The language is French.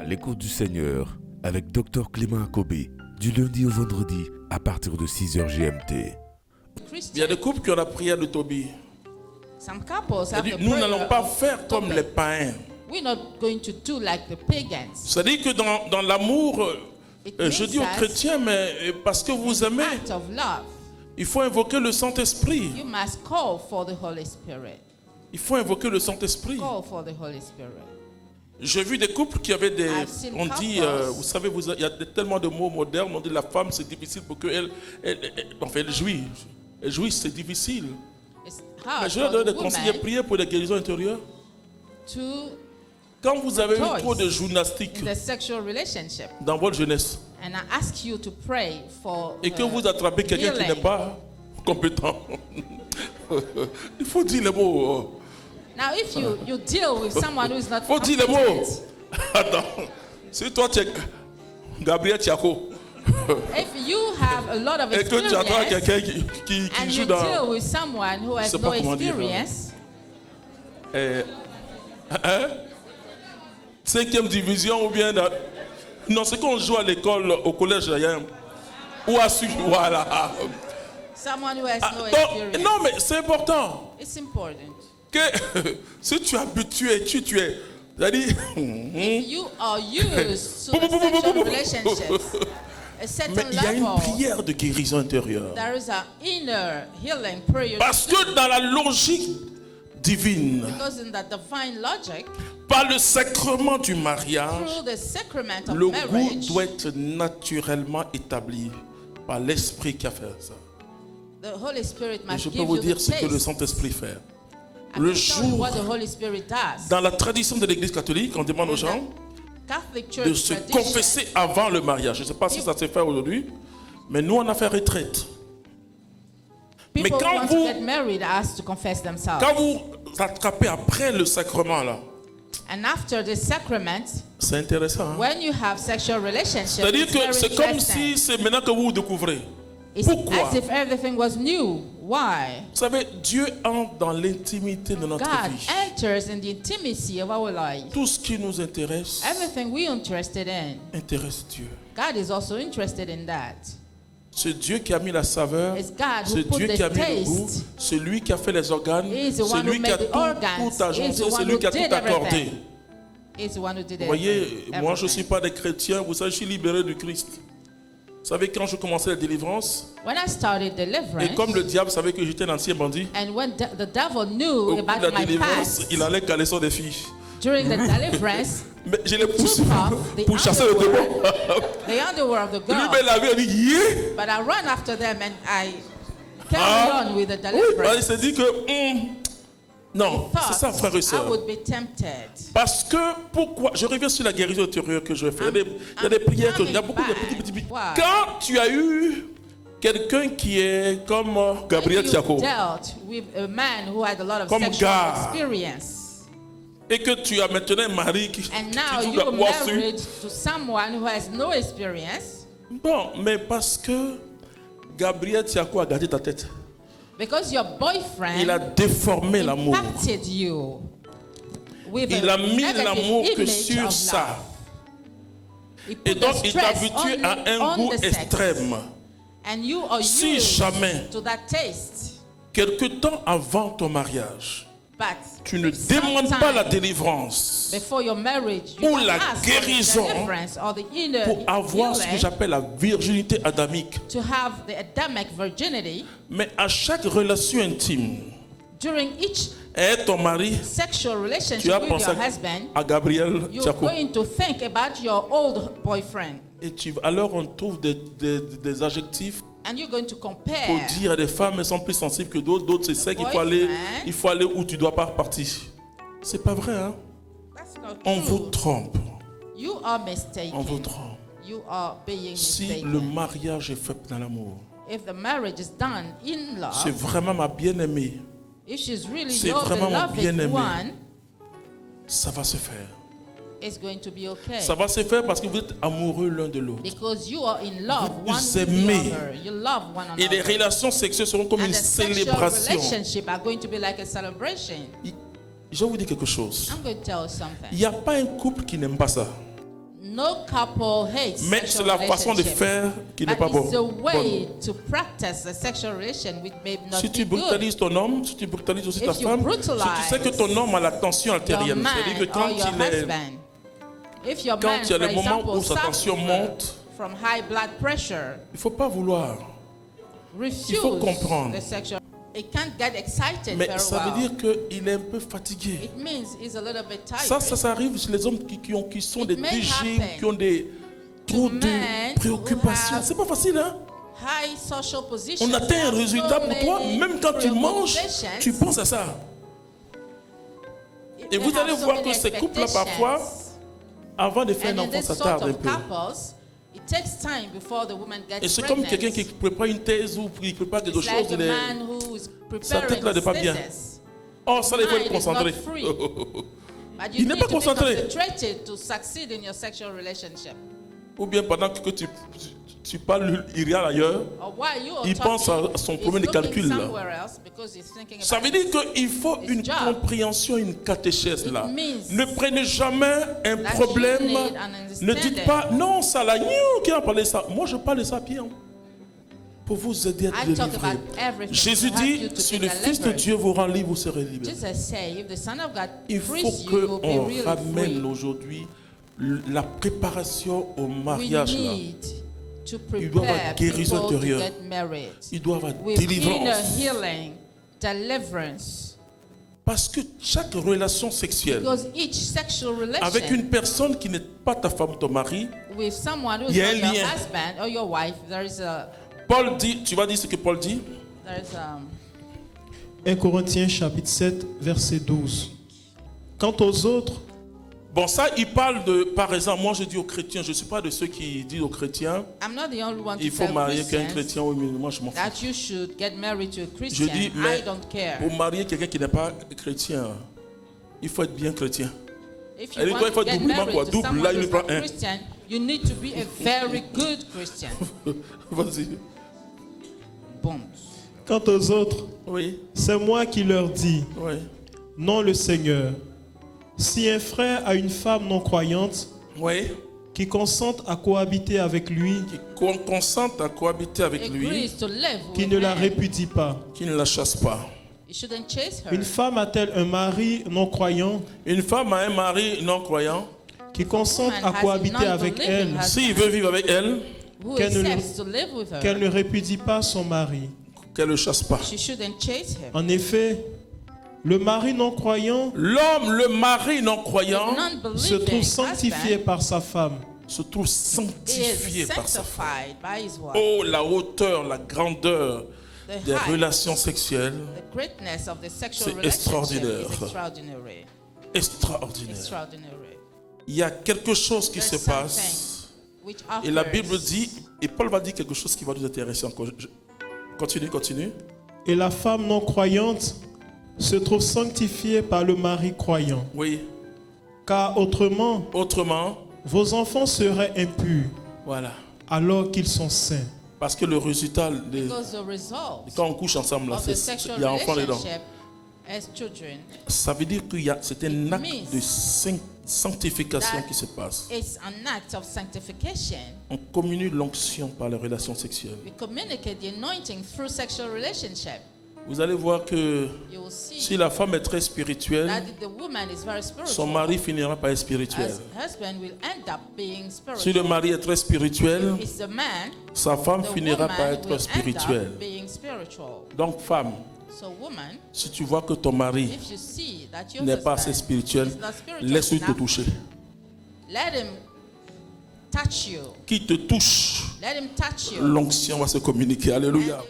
l'écoute du Seigneur avec Dr Clément Akobé, du lundi au vendredi à partir de 6h GMT. Il y a des couples qui ont la prière de Tobie. Some couples have the Nous prayer n'allons pas of faire comme Tobit. les païens. We're not going to do like the pagans. C'est-à-dire que dans l'amour, je dis aux means that chrétiens, mais parce que vous aimez, Act of love. il faut invoquer le Saint-Esprit. You must call for the Holy Spirit. Il faut invoquer le Saint-Esprit. Call for the Holy Spirit. J'ai vu des couples qui avaient des... I've seen On dit, couples. vous savez, il y a tellement de mots modernes. On dit la femme, c'est difficile pour qu'elle... elle jouit. Elle jouit, c'est difficile. It's Mais hard je leur for donne the des conseils, woman prier pour les guérisons intérieures. to Quand vous avez eu Choice. trop de gymnastique in the sexual relationship. dans votre jeunesse And I ask you to pray for et que vous attrapez quelqu'un qui healing. n'est pas compétent, il faut dire les mots. Now, if you deal with someone who is not Il faut dire les mots. competent, Attends, si toi tu es Gabriel Tiako if you have a lot of et que tu attends experience quelqu'un qui and joue you dans... deal with someone who Je has sais no pas comment dire, experience, Cinquième division ou bien dans... Non, c'est qu'on joue à l'école, au collège d'ailleurs. Ou à su, voilà. someone who has no Donc, experience, non, mais c'est important it's important. que si tu es habitué, tu es. C'est-à-dire, If you are used to the sexual relationships, a mais certain il y a une level, prière de guérison intérieure. there is an inner healing prayer. Parce que dans la logique divine, Because in the divine logic, par le sacrement du mariage, through the sacrament of le goût marriage, doit être naturellement établi par l'Esprit qui a fait ça. the Holy Spirit Et must je peux give vous you dire the ce que le taste. Saint-Esprit fait. I Le can tell you jour, what the Holy Spirit does. dans la tradition de l'Église catholique, on demande aux gens Catholic de Church se tradition, confesser avant le mariage. Je ne sais pas si ça s'est fait aujourd'hui, mais nous on a fait retraite. people mais quand who want vous- to get married ask to confess themselves. Quand vous attrapez après le sacrement là, And after the sacrament, c'est intéressant. Hein? when you have sexual relationships, C'est-à-dire it's que very c'est comme interesting. si c'est maintenant que vous vous découvrez. It's Pourquoi? as if everything was new. Why? Vous savez, Dieu entre dans l'intimité de notre God vie. enters in the intimacy of our life. Tout ce qui nous intéresse Everything we're interested in, intéresse Dieu. God is also interested in that. C'est Dieu qui a mis la saveur, It's God who c'est put Dieu the qui a mis le goût, taste. c'est lui qui a fait les organes, He is the c'est one lui who qui a made the tout organs. agencé, He is the c'est one lui who qui a did tout accordé. everything. He's the one who did Vous voyez, everything. moi je ne suis pas des chrétiens, vous savez, je suis libéré du Christ. Vous savez, quand je commençais la délivrance, When I started deliverance, et comme le diable savait que j'étais un ancien bandit, and when the devil au knew cours de about la my délivrance, past, il allait caler sur des filles. during the deliverance, Mais je l'ai poussé took off the pour chasser le démon. the underwear of the Lui, girl, ben, il avait dit, yeah! but I ran after them and I carried on with the Il deliverance. s'est dit que, non, c'est ça, frère et I soeur. would be tempted. Parce que, pourquoi? Je reviens sur la guérison intérieure que je vais faire. Il y a des prières que il y a beaucoup de petits. Wow. Quand tu as eu quelqu'un qui est comme Gabriel If you Tiako, dealt with a man who had a lot of Comme sexual gars. experience, et que tu as maintenant un mari qui and now joue you're la poisson. married to someone who has no experience, Bon, mais parce que Gabriel Tiako a gardé ta tête, because your boyfriend il a déformé l'amour. impacted you with Il a mis negative l'amour que image sur of ça. love. He Et put donc, the il stress t'habitue à only un on goût the sex. extrême. And you are Si used jamais, to that taste. quelque temps avant ton mariage, But tu ne demandes pas la sometime délivrance before your marriage, you ou don't la ask for the guérison deliverance or the inner pour avoir ce que healing j'appelle la virginité adamique. to have the Adamic virginity. Mais à chaque relation intime, During each et ton mari, sexual tu relationship as with pensé your husband, à Gabriel you're Tiako. going to think about your old boyfriend. Et alors on trouve des adjectifs And you're going to pour compare. dire à des femmes elles sont plus sensibles que d'autres. D'autres c'est ça qu'il Boyfriend. il faut aller où tu dois pas partir. C'est pas vrai, hein? That's not On vous true. trompe. You are On mistaken. vous trompe. You are being Si mistaken. le mariage est fait dans l'amour, If the marriage is done in c'est love, vraiment ma bien-aimée, if she's really c'est your vraiment mon beloved bien-aimé. one, ça va se faire. it's going to be okay. Ça va se faire parce que vous êtes amoureux l'un de l'autre. Because you are in love Vous one with aimez. the other. You love one Et les another. relations sexuelles seront comme And une the sexual célébration. relationship are going to be like a celebration. Je vais vous dire quelque chose. I'm going to tell you something. Il n'y a pas un couple qui n'aime pas ça. No couple hates Mais c'est sexual la façon de relationship. faire qui n'est But pas it's the bonne. way to practice a sexual relation which may not Si tu be good. brutalises ton homme, si tu brutalises aussi ta If you femme, si brutalize tu sais que ton homme a la tension Your artérielle, man c'est-à-dire que or quand your il est, husband, if your quand man, il y a for le moment example, où sa tension suffers monte, from high blood pressure, il ne faut pas vouloir. refuse faut comprendre. the sexual. It can't get excited Mais very ça well. veut dire qu'il est un peu fatigué. It means he's a little bit tired. Ça arrive chez les hommes qui sont It des may DG, happen qui ont trop men de préoccupations. who have C'est pas facile, hein? High social position. On atteint un résultat pour toi, même quand tu manges, tu penses à ça. Et vous allez voir que ces couples-là, parfois, avant de faire un enfant, ça tarde un peu. It takes time before the woman gets Et c'est comme pregnant. quelqu'un qui prépare une thèse ou qui prépare quelque It's chose. like a man who is sa tête preparing là n'est pas his bien. thesis. Oh, ça, il faut être Mind is concentré. not free. But you Il n'est need pas to be concentré. concentrated to succeed in your sexual relationship. Ou bien pendant que tu parles, il regarde ailleurs. Or while you are Il pense talking, à son he's problème de looking calcul, là. somewhere else because he's thinking Ça about veut dire qu'il faut His une job. compréhension, une catéchèse là. means Ne prenez jamais un that problème. you need an Ne dites understanding. pas, non, ça là, qui a parlé de ça. Moi, je parle de ça bien. Pour vous aider à I talk délivrer. about everything Jésus to help you dit, to si be le Fils de delivered. Dieu vous rend libre, vous serez libre. Jesus say, if the Son of God Il frees faut you, you'll be qu'on really ramène free. aujourd'hui la préparation au We mariage là. need to Il doit y avoir prepare guérison people to intérieure. get married. Il doit y avoir With inner délivrance. healing, deliverance. Parce que chaque relation sexuelle Because each sexual relation avec une personne qui n'est pas ta femme, ton mari, with someone who's Il y a not un your lien. husband or your wife, Paul dit, tu vas dire ce que Paul dit? there's 1 Corinthiens chapitre 7, verset 12. Quant aux autres, Bon, ça, il parle de, par exemple, moi je dis aux chrétiens, je ne suis pas de ceux qui disent aux chrétiens, I'm not the only one to il faut tell marier qu'un Christians chrétien, oui, mais moi je m'en fous. that you should get married to a Je Christian. dis, I mais don't care. pour marier quelqu'un qui n'est pas chrétien, il faut être bien chrétien. If Elle you dit quoi, want il faut to get doublement married quoi, to double, someone là, il who's lui prend not un. Christian, you need to be a very good Christian. Vas-y. Boom. quant aux autres, Oui, c'est moi qui leur dis, oui. non le Seigneur. Si un frère a une femme non croyante Oui, qui consente à cohabiter avec lui, qu'on consente à cohabiter avec lui, Agrees to live qui with ne la him. répudie pas. qui ne la chasse pas. You shouldn't chase her. Une femme a-t-elle un mari non croyant Une femme a un mari non croyant, qui consente Woman à has cohabiter a avec non-believing elle, husband s'il veut vivre avec elle, who qu'elle ne le- accepts to live with her, qu'elle ne répudie pas son mari? qu'elle ne le chasse pas. she shouldn't chase him. En effet, le mari non croyant L'homme, le mari non croyant, se trouve Non-believing sanctifié husband par sa femme. se trouve sanctifié is par sa femme. sanctified by his wife. Oh, la hauteur, la grandeur The des height, relations sexuelles, the greatness of the sexual C'est relationship extraordinaire. is extraordinary. extraordinaire. Extraordinary. Il y a quelque chose qui se There's passe. something which Et la occurs. Bible dit, et Paul va dire quelque chose qui va nous intéresser encore. Continue. Et la femme non croyante se trouve sanctifiée par le mari croyant. Oui. Car autrement, Autrement, vos enfants seraient impurs voilà. alors qu'ils sont saints. Parce que le résultat, Because the result quand on couche ensemble, là, of the sexual il y a enfant dedans. relationship as children, Ça veut dire qu'il y a, c'est un acte means de sanctification that qui se passe. it's an act of sanctification. On communie l'onction par les relations sexuelles. We communicate the anointing through sexual relationship. Vous allez voir que You will see si la femme est très spirituelle, that the woman is very spiritual. son mari finira par être spirituel. Her husband will end up being spiritual. Si le mari est très spirituel, It's the man, sa femme the finira woman par will être end spirituelle. up being spiritual. Donc femme, So woman, si tu vois que ton mari if you see that your n'est pas assez husband spirituel, is not spiritual laisse-lui te enough, toucher. let him touch you. Qui te touche, Let him touch you. l'onction va se communiquer. Alléluia. And